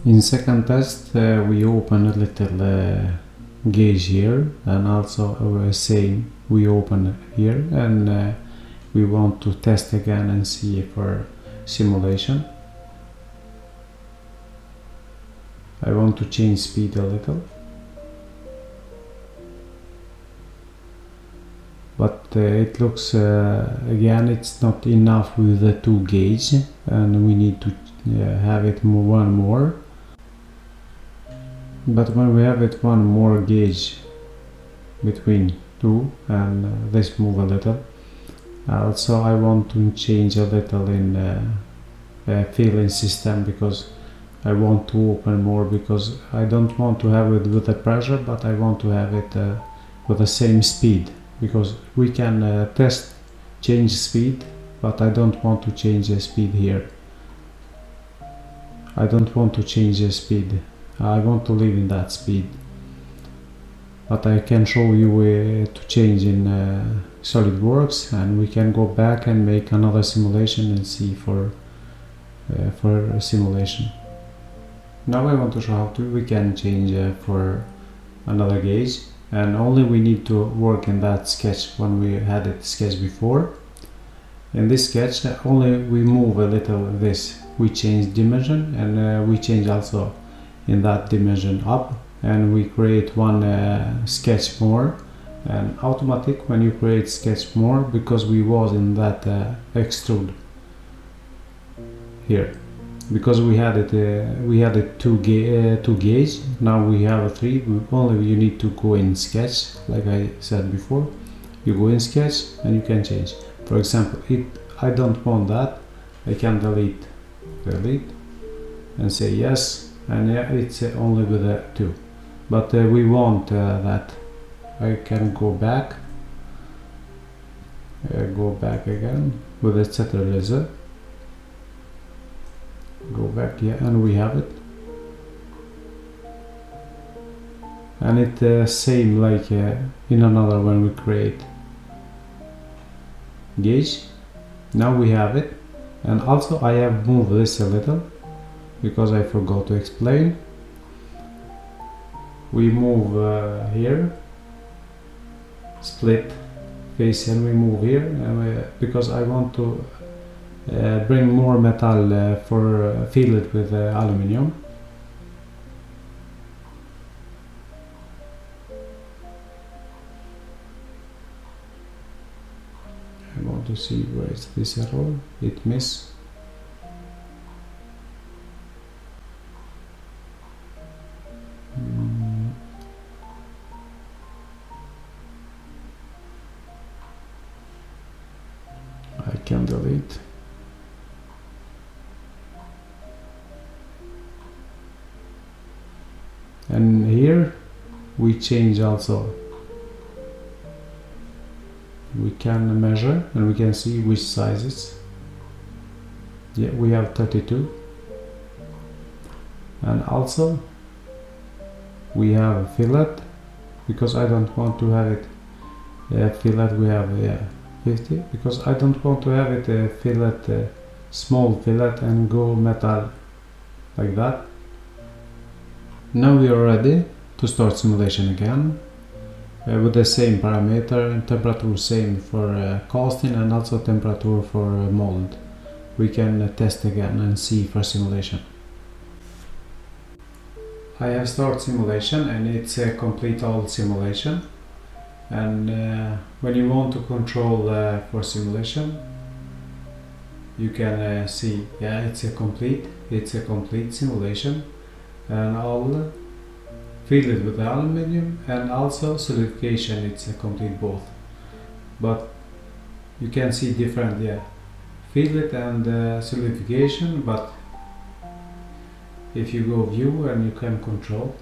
In second test we open a little gauge here, and also same we open here, and we want to test again and see for simulation. I want to change speed a little, but it looks again it's not enough with the 2 gauge, and we need to have it one more. But when we have it one more gauge between 2, and this move a little. Also I want to change a little in feeling system, because I want to open more, because I don't want to have it with the pressure, but I want to have it with the same speed, because we can test change speed, but I don't want to change the speed here. I don't want to change the speed. I want to live in that speed, but I can show you to change in SolidWorks, and we can go back and make another simulation and see for simulation. Now I want to show how we can change for another gauge, and only we need to work in that sketch when we had it sketched before. In this sketch only we move a little this, we change dimension, and we change also in that dimension up, and we create one sketch more, and automatic when you create sketch more, because we was in that extrude here, because we had it 2 gauge, now we have a 3. Only you need to go in sketch, like I said before, you go in sketch and you can change. For example, I don't want that, I can delete and say yes, and yeah, it's only with a 2, but we want that. I can go back again with a setter laser, go back here, and we have it, and it same like in another when we create gauge. Now we have it, and also I have moved this a little because I forgot to explain. We move here, split face, and we move here, because I want to bring more metal for fill it with aluminium. I want to see where is this error, it miss. I can delete. And here we change also. We can measure and we can see which sizes. Yeah, we have 32. And also we have a fillet, because I don't want to have it fillet. We have 50, because I don't want to have it a fillet, small fillet, and go metal like that. Now we are ready to start simulation again with the same parameter, and temperature same for casting, and also temperature for mold. We can test again and see for simulation. I have started simulation, and it's a complete old simulation. And when you want to control for simulation, you can see, yeah, it's a complete simulation, and all filled with aluminium, and also solidification. It's a complete both, but you can see different, yeah, fillet and solidification. But if you go view and you can control,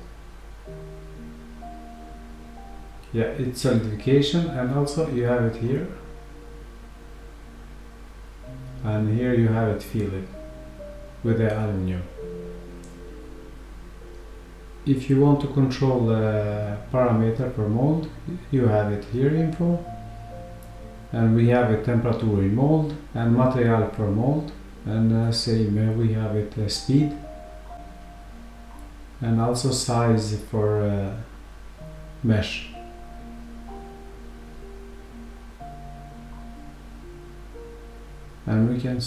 yeah, it's solidification, and also you have it here, and here you have it fillet with the aluminium. If you want to control the parameter for mold, you have it here info, and we have a temperature in mold and material per mold, and same we have it speed. and also size for mesh. And we can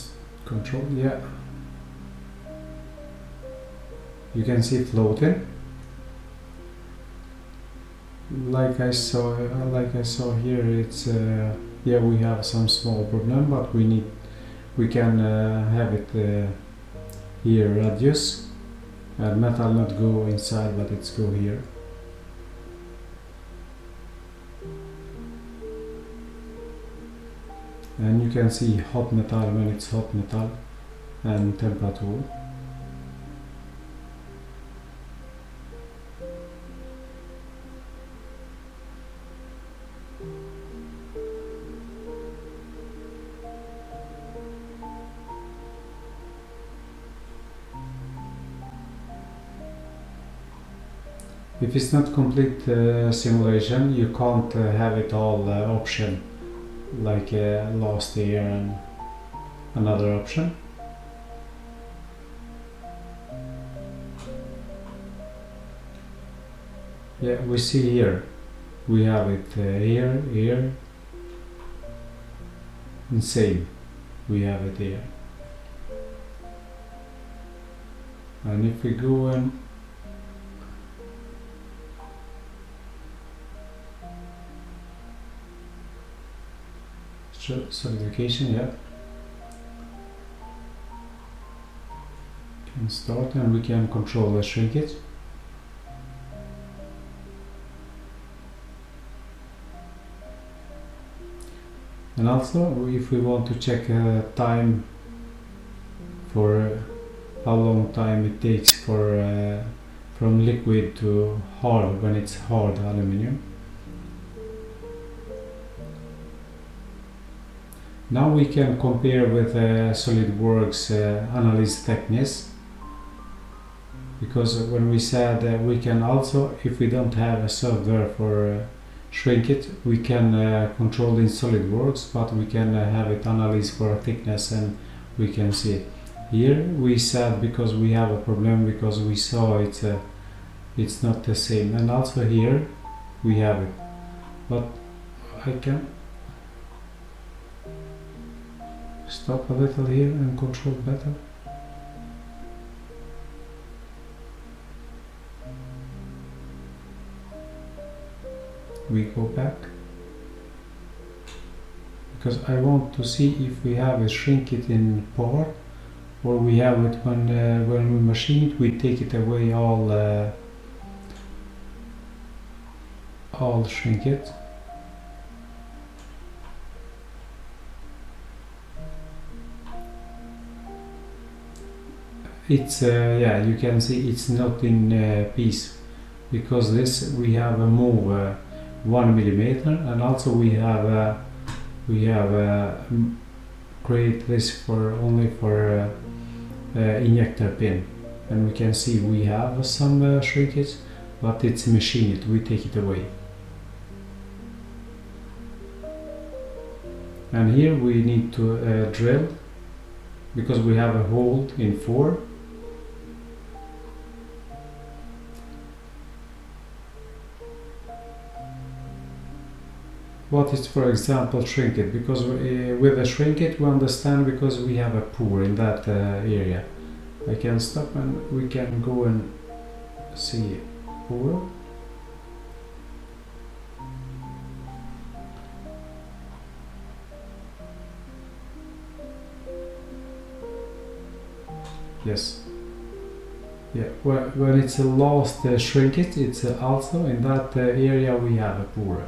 control, yeah, you can see floating like I saw here. It's yeah, we have some small problem, but we can have it here radius, and metal not go inside, but it's go here. And you can see hot metal when it's hot metal and temperature. If it's not complete simulation, you can't have it all option, like last year and another option. Yeah, we see here, we have it here, and same, we have it here. And if we go and solidification, yeah, can start, and we can control the shrinkage. And also, if we want to check time for how long time it takes for from liquid to hard when it's hard aluminium. Now we can compare with SolidWorks analysis techniques, because when we said we can also, if we don't have a software for shrink it, we can control in SolidWorks, but we can have it analyze for thickness, and we can see it. Here we said because we have a problem, because we saw it's not the same, and also here we have it, but I can stop a little here and control better. We go back, because I want to see if we have a shrink it in part, or we have it when we machine it, we take it away all shrink it. It's yeah, you can see it's not in piece, because this we have a move 1 millimeter, and also we have create this for only for injector pin, and we can see we have some shrinkage, but it's machined, we take it away. And here we need to drill, because we have a hole in 4. What is, for example, shrink it? Because with a shrink it we understand, because we have a pore in that area. I can stop and we can go and see pore. Yes. Yeah. When it's a last shrink it, it's also in that area we have a pore.